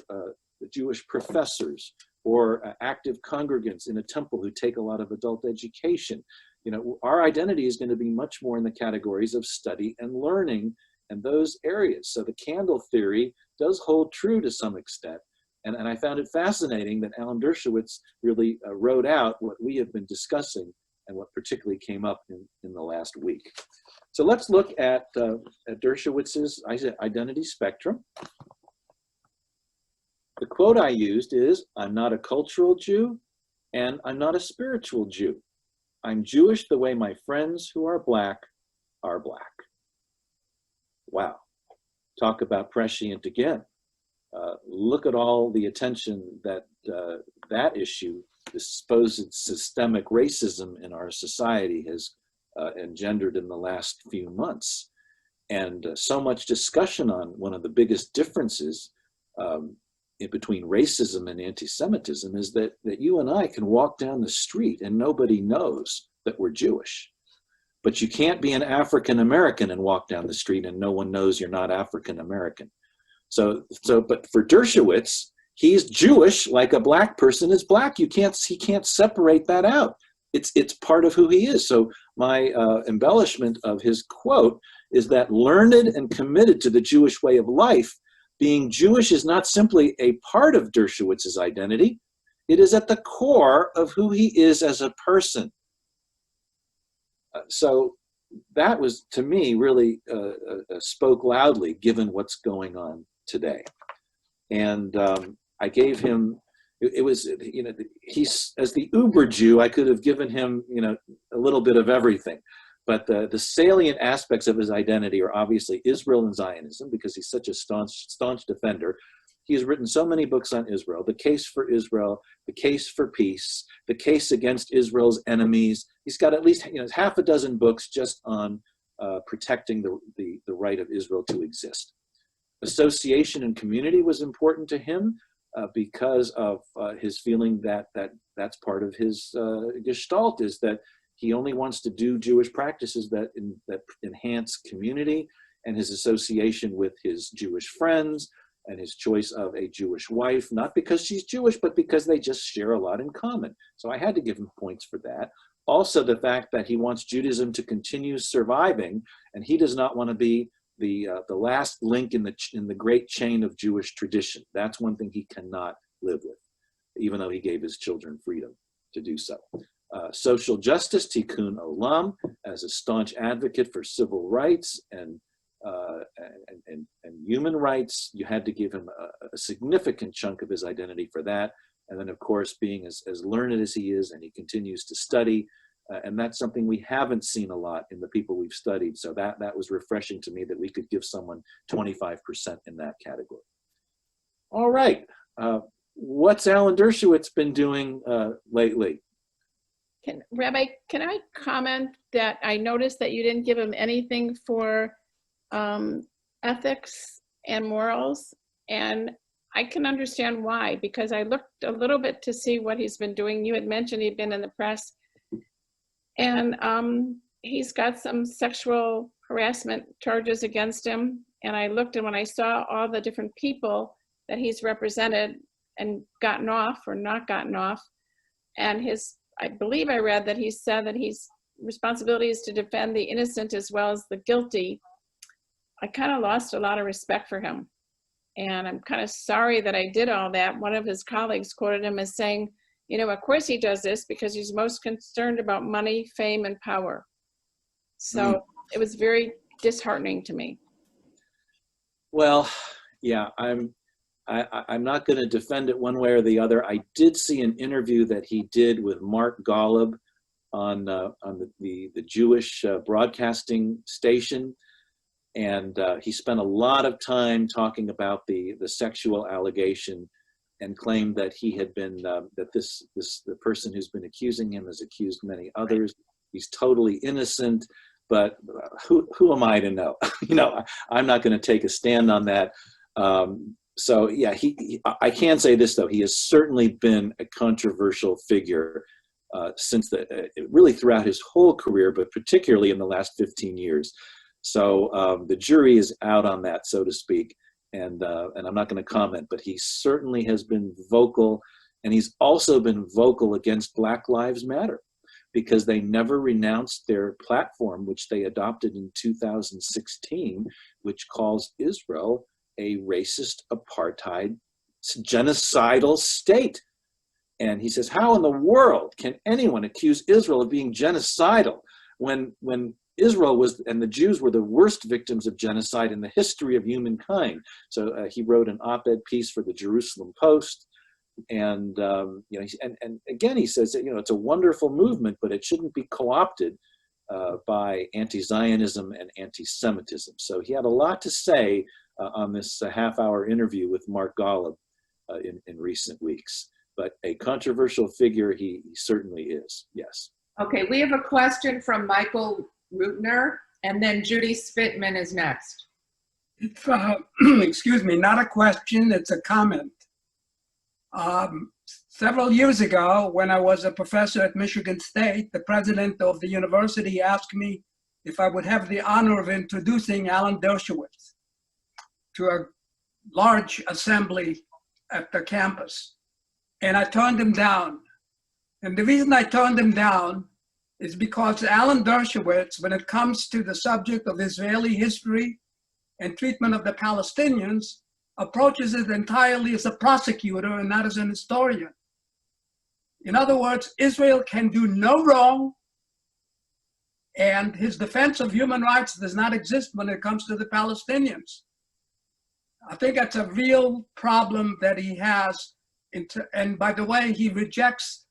Speaker 2: Jewish professors or active congregants in a temple who take a lot of adult education, our identity is going to be much more in the categories of study and learning and those areas. So the candle theory does hold true to some extent. And I found it fascinating that Alan Dershowitz really wrote out what we have been discussing and what particularly came up in the last week. So let's look at Dershowitz's identity spectrum. The quote I used is, "I'm not a cultural Jew, and I'm not a spiritual Jew. I'm Jewish the way my friends who are black are black." Wow. Talk about prescient again. Look at all the attention that that issue, this supposed systemic racism in our society, has engendered in the last few months. And so much discussion on one of the biggest differences in between racism and anti-Semitism is that you and I can walk down the street and nobody knows that we're Jewish. But you can't be an African American and walk down the street and no one knows you're not African American. But for Dershowitz, he's Jewish like a black person is black. He can't separate that out. It's part of who he is. So my embellishment of his quote is that learned and committed to the Jewish way of life, being Jewish is not simply a part of Dershowitz's identity. It is at the core of who he is as a person. So that was, to me, really spoke loudly given what's going on today. And I gave him, it was, he's, as the uber Jew, I could have given him, a little bit of everything. But the salient aspects of his identity are obviously Israel and Zionism, because he's such a staunch defender. He has written so many books on Israel, The Case for Israel, The Case for Peace, The Case Against Israel's Enemies. He's got at least half a dozen books just on protecting the right of Israel to exist. Association and community was important to him because of his feeling that that's part of his gestalt, is that he only wants to do Jewish practices that enhance community, and his association with his Jewish friends, and his choice of a Jewish wife, not because she's Jewish, but because they just share a lot in common. So I had to give him points for that. Also, the fact that he wants Judaism to continue surviving, and he does not want to be the last link in the great chain of Jewish tradition. That's one thing he cannot live with, even though he gave his children freedom to do so. Social justice, Tikkun Olam, as a staunch advocate for civil rights and human rights, you had to give him a significant chunk of his identity for that. And then, of course, being as learned as he is, and he continues to study, and that's something we haven't seen a lot in the people we've studied. So that was refreshing to me, that we could give someone 25% in that category. All right. what's Alan Dershowitz been doing lately?
Speaker 3: Rabbi, can I comment that I noticed that you didn't give him anything for ethics and morals, and I can understand why, because I looked a little bit to see what he's been doing. You had mentioned he'd been in the press, and he's got some sexual harassment charges against him. And I looked, and when I saw all the different people that he's represented and gotten off or not gotten off, and I believe I read that he said that his responsibility is to defend the innocent as well as the guilty. I kind of lost a lot of respect for him. And I'm kind of sorry that I did all that. One of his colleagues quoted him as saying, you know, of course he does this because he's most concerned about money, fame, and power. So it was very disheartening to me.
Speaker 2: Well, yeah, I'm not going to defend it one way or the other. I did see an interview that he did with Mark Golub on the Jewish broadcasting station, and he spent a lot of time talking about the sexual allegation, and claimed that he had been that the person who's been accusing him has accused many others. He's totally innocent, but who am I to know? You know, I'm not going to take a stand on that. So yeah, I can say this though, he has certainly been a controversial figure since really throughout his whole career, but particularly in the last 15 years. So the jury is out on that, so to speak, and I'm not going to comment, but he certainly has been vocal, and he's also been vocal against Black Lives Matter, because they never renounced their platform, which they adopted in 2016, which calls Israel a racist, apartheid, genocidal state. And he says, how in the world can anyone accuse Israel of being genocidal when Israel was, and the Jews were the worst victims of genocide in the history of humankind? So he wrote an op-ed piece for the Jerusalem Post. And you know, and again, he says that, you know, it's a wonderful movement, but it shouldn't be co-opted by anti-Zionism and anti-Semitism. So he had a lot to say on this half-hour interview with Mark Golub in recent weeks. But a controversial figure, he certainly is. Yes.
Speaker 4: Okay, we have a question from Michael Rutner, and then Judy Spitman is next.
Speaker 5: It's, excuse me, not a question, it's a comment. Several years ago, when I was a professor at Michigan State, the president of the university asked me if I would have the honor of introducing Alan Dershowitz to a large assembly at the campus. And I turned him down. And the reason I turned him down is because Alan Dershowitz, when it comes to the subject of Israeli history and treatment of the Palestinians, approaches it entirely as a prosecutor and not as an historian. In other words, Israel can do no wrong, and his defense of human rights does not exist when it comes to the Palestinians. I think that's a real problem that he has. And by the way, he rejects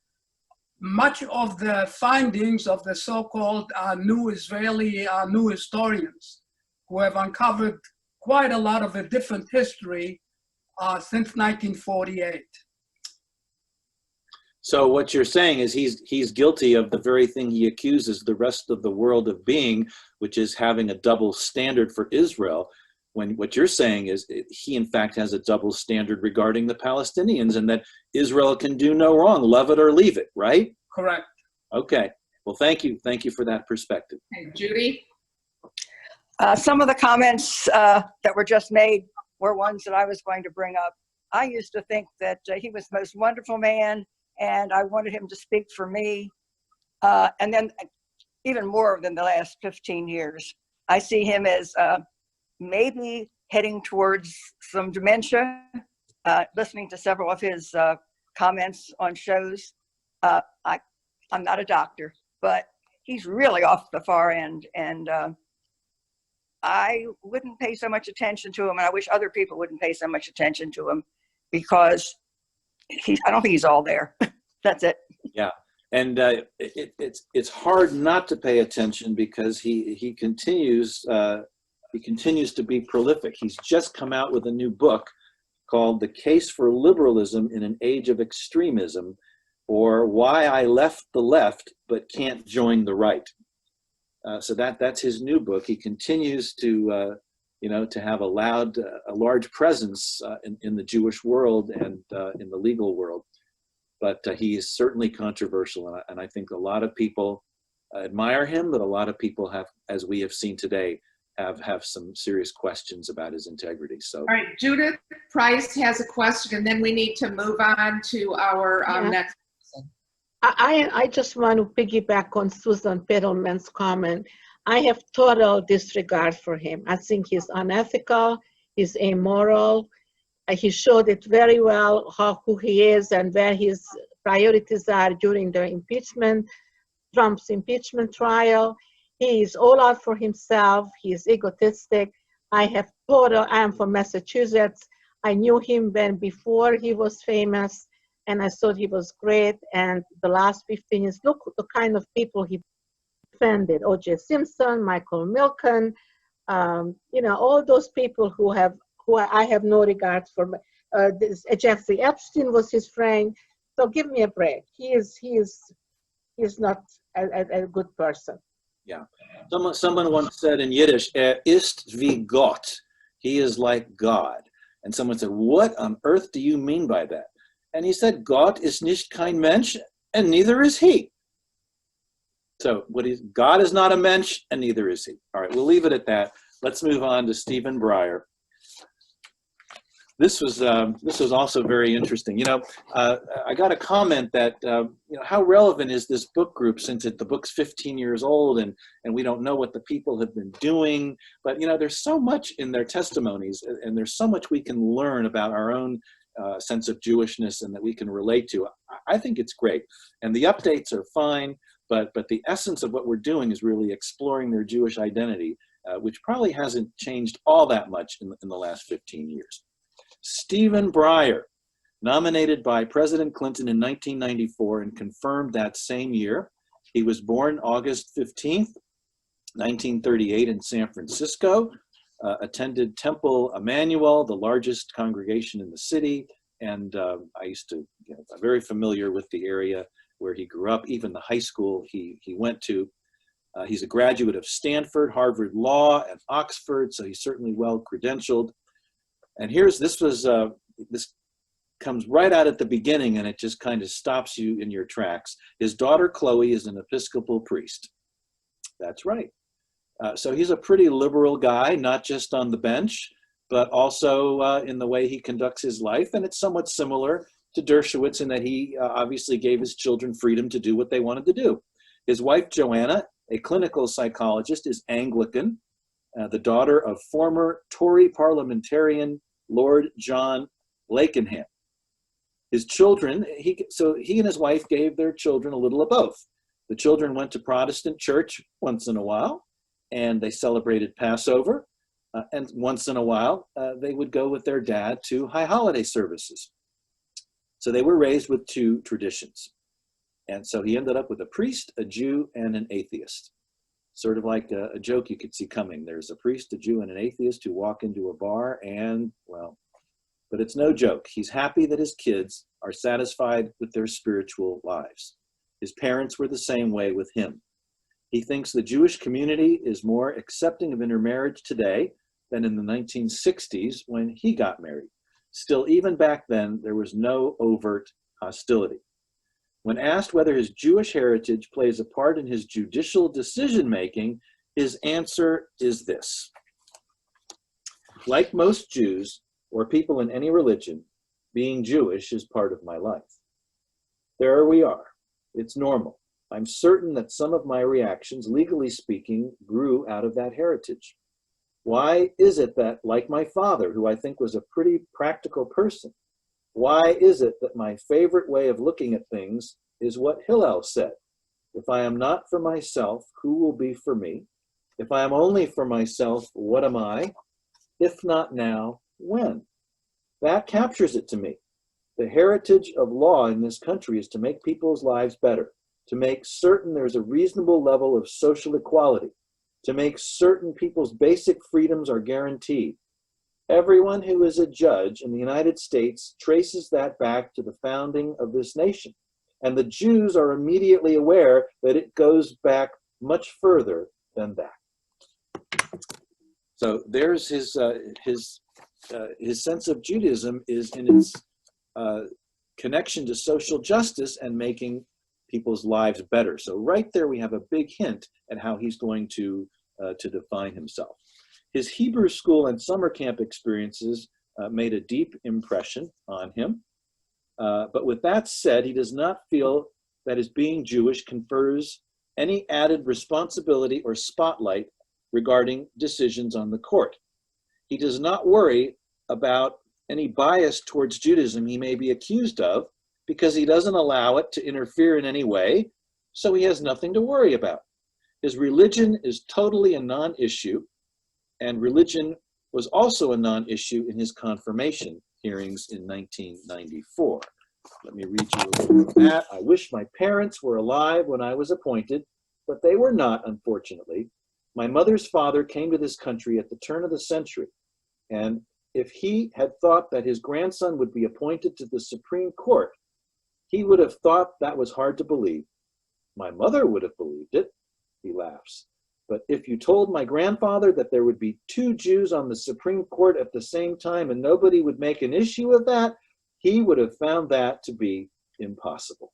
Speaker 5: much of the findings of the so-called new Israeli new historians, who have uncovered quite a lot of a different history since 1948.
Speaker 2: So what you're saying is he's guilty of the very thing he accuses the rest of the world of being, which is having a double standard for Israel, when what you're saying is he in fact has a double standard regarding the Palestinians, and that Israel can do no wrong, love it or leave it, right?
Speaker 5: Correct.
Speaker 2: Okay, well, thank you for that perspective.
Speaker 4: Okay, Judy?
Speaker 6: Some of the comments that were just made were ones that I was going to bring up. I used to think that he was the most wonderful man, and I wanted him to speak for me. And then even more than the last 15 years, I see him as maybe heading towards some dementia, listening to several of his comments on shows. I'm not a doctor, but he's really off the far end, and I wouldn't pay so much attention to him, and I wish other people wouldn't pay so much attention to him, because I don't think he's all there. That's it.
Speaker 2: Yeah, and it's hard not to pay attention, because he continues to be prolific. He's just come out with a new book called The Case for Liberalism in an Age of Extremism, or Why I Left the Left But Can't Join the Right. So that's his new book. He continues to, to have a large presence in the Jewish world and in the legal world. But he is certainly controversial, and I think a lot of people admire him, but a lot of people have, as we have seen today, have some serious questions about his integrity. So,
Speaker 4: all right, Judith Price has a question, and then we need to move on to our next person.
Speaker 7: I just want to piggyback on Susan Peddleman's comment. I have total disregard for him. I think he's unethical, he's immoral. He showed it very well who he is and where his priorities are during the Trump's impeachment trial. He is all out for himself. He is egotistic. I am from Massachusetts. I knew him before he was famous, and I thought he was great. And the last 15 years, look the kind of people he defended: O.J. Simpson, Michael Milken, all those people who I have no regard for. Jeffrey Epstein was his friend. So give me a break. He is not a good person.
Speaker 2: yeah. Someone once said in Yiddish, ist wie Gott. He is like God. And someone said, what on earth do you mean by that? And he said, Gott ist nicht kein Mensch, and neither is he. So God is not a mensch, and neither is he. All right, we'll leave it at that. Let's move on to Stephen Breyer. This was also very interesting. I got a comment that how relevant is this book group, since the book's 15 years old and we don't know what the people have been doing. But there's so much in their testimonies, and there's so much we can learn about our own sense of Jewishness and that we can relate to. I think it's great, and the updates are fine. But the essence of what we're doing is really exploring their Jewish identity, which probably hasn't changed all that much in the last 15 years. Stephen Breyer, nominated by President Clinton in 1994 and confirmed that same year. He was born August 15th, 1938 in San Francisco, attended Temple Emmanuel, the largest congregation in the city, and I'm very familiar with the area where he grew up, even the high school he went to. He's a graduate of Stanford, Harvard Law, and Oxford, so he's certainly well credentialed. And this comes right out at the beginning, and it just kind of stops you in your tracks. His daughter, Chloe, is an Episcopal priest. That's right. So he's a pretty liberal guy, not just on the bench, but also in the way he conducts his life. And it's somewhat similar to Dershowitz in that he obviously gave his children freedom to do what they wanted to do. His wife, Joanna, a clinical psychologist, is Anglican, the daughter of former Tory parliamentarian Lord John Lakenham. His children, he and his wife gave their children a little of both. The children went to Protestant church once in a while, and they celebrated Passover, and once in a while, they would go with their dad to high holiday services. So they were raised with two traditions. And so he ended up with a priest, a Jew, and an atheist. Sort of like a joke you could see coming. There's a priest, a Jew, and an atheist who walk into a bar and, but it's no joke. He's happy that his kids are satisfied with their spiritual lives. His parents were the same way with him. He thinks the Jewish community is more accepting of intermarriage today than in the 1960s when he got married. Still, even back then, there was no overt hostility. When asked whether his Jewish heritage plays a part in his judicial decision-making, his answer is this. Like most Jews, or people in any religion, being Jewish is part of my life. There we are. It's normal. I'm certain that some of my reactions, legally speaking, grew out of that heritage. Why is it that, like my father, who I think was a pretty practical person, why is it that my favorite way of looking at things is what Hillel said? If I am not for myself, who will be for me? If I am only for myself, what am I? If not now, when? That captures it to me. The heritage of law in this country is to make people's lives better, to make certain there's a reasonable level of social equality, to make certain people's basic freedoms are guaranteed. Everyone who is a judge in the United States traces that back to the founding of this nation. And the Jews are immediately aware that it goes back much further than that. So there's his sense of Judaism is in its connection to social justice and making people's lives better. So right there we have a big hint at how he's going to define himself. His Hebrew school and summer camp experiences made a deep impression on him. But with that said, he does not feel that his being Jewish confers any added responsibility or spotlight regarding decisions on the court. He does not worry about any bias towards Judaism he may be accused of because he doesn't allow it to interfere in any way, so he has nothing to worry about. His religion is totally a non-issue, and religion was also a non-issue in his confirmation hearings in 1994. Let me read you a little of that. I wish my parents were alive when I was appointed, but they were not, unfortunately. My mother's father came to this country at the turn of the century, and if he had thought that his grandson would be appointed to the Supreme Court, he would have thought that was hard to believe. My mother would have believed it, he laughs. But if you told my grandfather that there would be 2 Jews on the Supreme Court at the same time and nobody would make an issue of that, he would have found that to be impossible.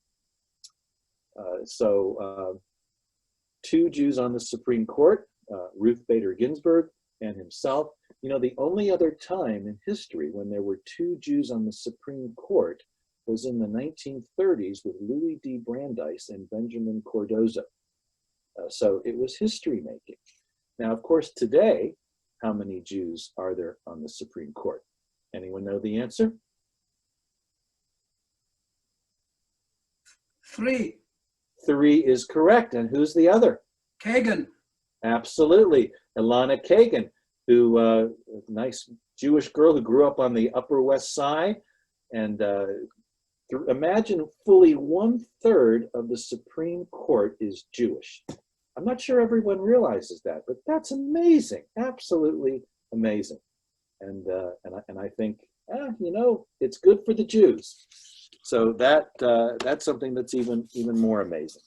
Speaker 2: 2 Jews on the Supreme Court, Ruth Bader Ginsburg and himself. You know, the only other time in history when there were 2 Jews on the Supreme Court was in the 1930s with Louis D. Brandeis and Benjamin Cardozo. So it was history making. Now, of course, today, how many Jews are there on the Supreme Court? Anyone know the answer?
Speaker 5: 3.
Speaker 2: 3 is correct. And who's the other?
Speaker 5: Kagan.
Speaker 2: Absolutely. Ilana Kagan, who, a nice Jewish girl who grew up on the Upper West Side. And imagine fully 1/3 of the Supreme Court is Jewish. I'm not sure everyone realizes that, but that's amazing, absolutely amazing. And I think, you know, it's good for the Jews. So that's something that's even more amazing.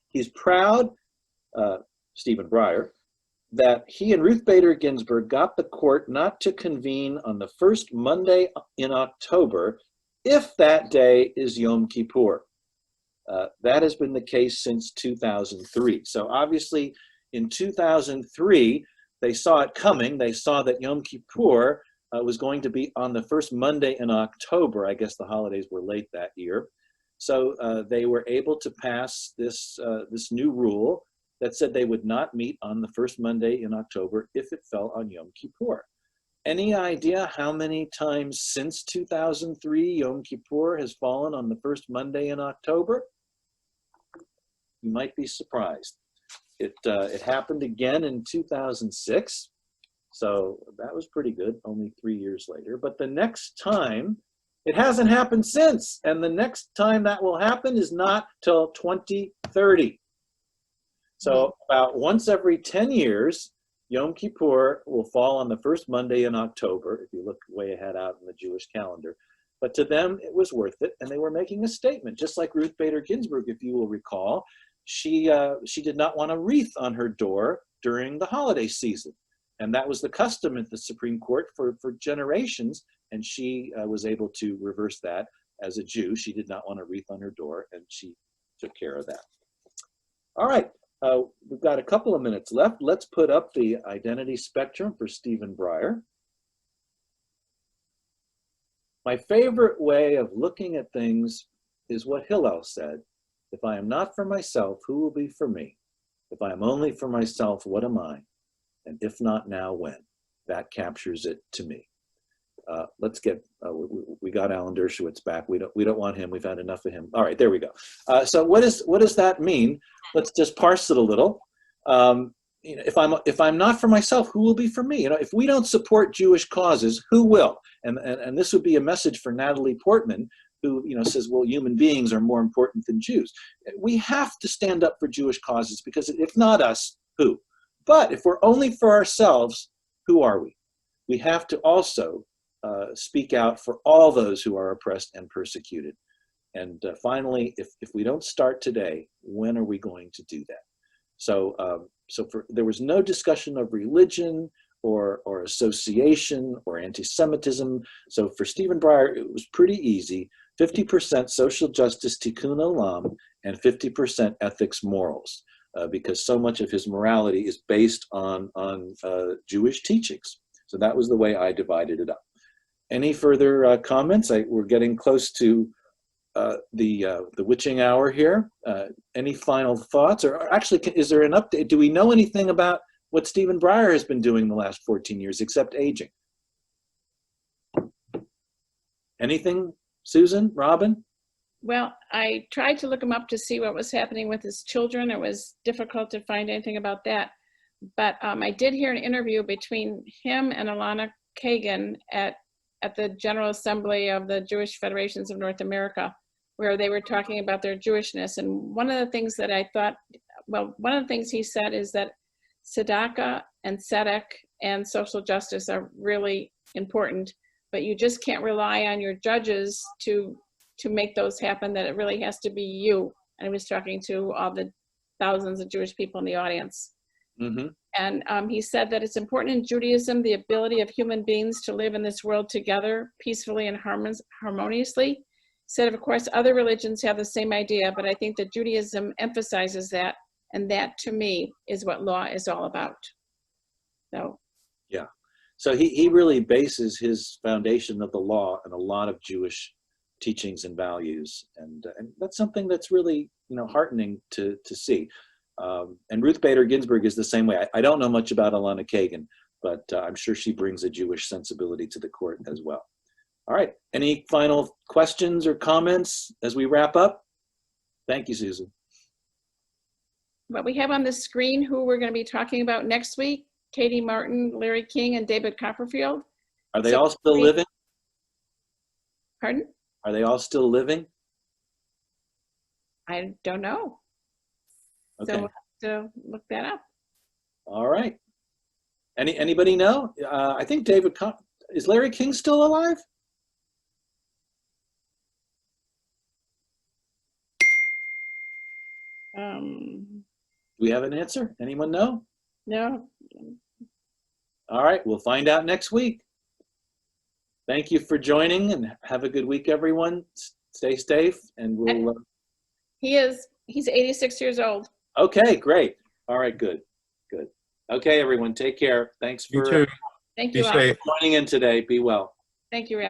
Speaker 2: He's proud, Stephen Breyer, that he and Ruth Bader Ginsburg got the court not to convene on the first Monday in October if that day is Yom Kippur. That has been the case since 2003. So obviously in 2003, they saw it coming. They saw that Yom Kippur was going to be on the first Monday in October. I guess the holidays were late that year. So they were able to pass this new rule that said they would not meet on the first Monday in October if it fell on Yom Kippur. Any idea how many times since 2003 Yom Kippur has fallen on the first Monday in October? You might be surprised. It happened again in 2006, so that was pretty good, only 3 years later. But the next time, it hasn't happened since, and the next time that will happen is not till 2030. So about once every 10 years, Yom Kippur will fall on the first Monday in October, if you look way ahead out in the Jewish calendar. But to them, it was worth it, and they were making a statement, just like Ruth Bader Ginsburg, if you will recall. She did not want a wreath on her door during the holiday season. And that was the custom at the Supreme Court for generations, and she was able to reverse that as a Jew. She did not want a wreath on her door, and she took care of that. All right. We've got a couple of minutes left. Let's put up the identity spectrum for Stephen Breyer. My favorite way of looking at things is what Hillel said. If I am not for myself, who will be for me? If I am only for myself, what am I? And if not now, when? That captures it to me. Let's get, we got Alan Dershowitz back. We don't want him. We've had enough of him. All right, there we go. So what does that mean? Let's just parse it a little. You know, if I'm not for myself, who will be for me? You know, if we don't support Jewish causes, who will? And this would be a message for Natalie Portman, who says, well, human beings are more important than Jews. We have to stand up for Jewish causes, because if not us, who? But if we're only for ourselves, who are we? we have to also speak out for all those who are oppressed and persecuted. And finally, if we don't start today, when are we going to do that? So, there was no discussion of religion or association or anti-Semitism. So for Stephen Breyer, it was pretty easy: 50% social justice, tikkun olam, and 50% ethics morals, because so much of his morality is based on Jewish teachings. So that was the way I divided it up. Any further comments? We're getting close to the witching hour here. Any final thoughts? Or actually, is there an update? Do we know anything about what Stephen Breyer has been doing the last 14 years except aging? Anything, Susan, Robin?
Speaker 3: Well, I tried to look him up to see what was happening with his children. It was difficult to find anything about that. But I did hear an interview between him and Elana Kagan at the General Assembly of the Jewish Federations of North America, where they were talking about their Jewishness. And one of the things that I thought, well, one of the things he said is that tzedakah and tzedek and social justice are really important, but you just can't rely on your judges to make those happen, that it really has to be you. And I was talking to all the thousands of Jewish people in the audience.
Speaker 2: Mm-hmm.
Speaker 3: And he said that it's important in Judaism, the ability of human beings to live in this world together peacefully and harmoniously. He said, of course, other religions have the same idea, but I think that Judaism emphasizes that, and that to me is what law is all about. So.
Speaker 2: Yeah. So he really bases his foundation of the law on a lot of Jewish teachings and values, and that's something that's really, heartening to see. And Ruth Bader Ginsburg is the same way. I don't know much about Elana Kagan, but I'm sure she brings a Jewish sensibility to the court as well. All right. Any final questions or comments as we wrap up? Thank you, Susan.
Speaker 3: What we have on the screen, who we're going to be talking about next week: Katie Martin, Larry King, and David Copperfield.
Speaker 2: Are they all still living?
Speaker 3: Pardon?
Speaker 2: Are they all still living?
Speaker 3: I don't know.
Speaker 2: Okay.
Speaker 3: So we'll have to look that up.
Speaker 2: All right. Anybody know? I think is Larry King still alive? Do we have an answer? Anyone know?
Speaker 3: No.
Speaker 2: All right, we'll find out next week. Thank you for joining, and have a good week, everyone. Stay safe, and we'll...
Speaker 3: He's 86 years old.
Speaker 2: Okay, great. All right, good. Okay, everyone, take care. Thanks for
Speaker 3: Thank you.
Speaker 8: Be safe.
Speaker 2: joining in today. Be well.
Speaker 3: Thank you,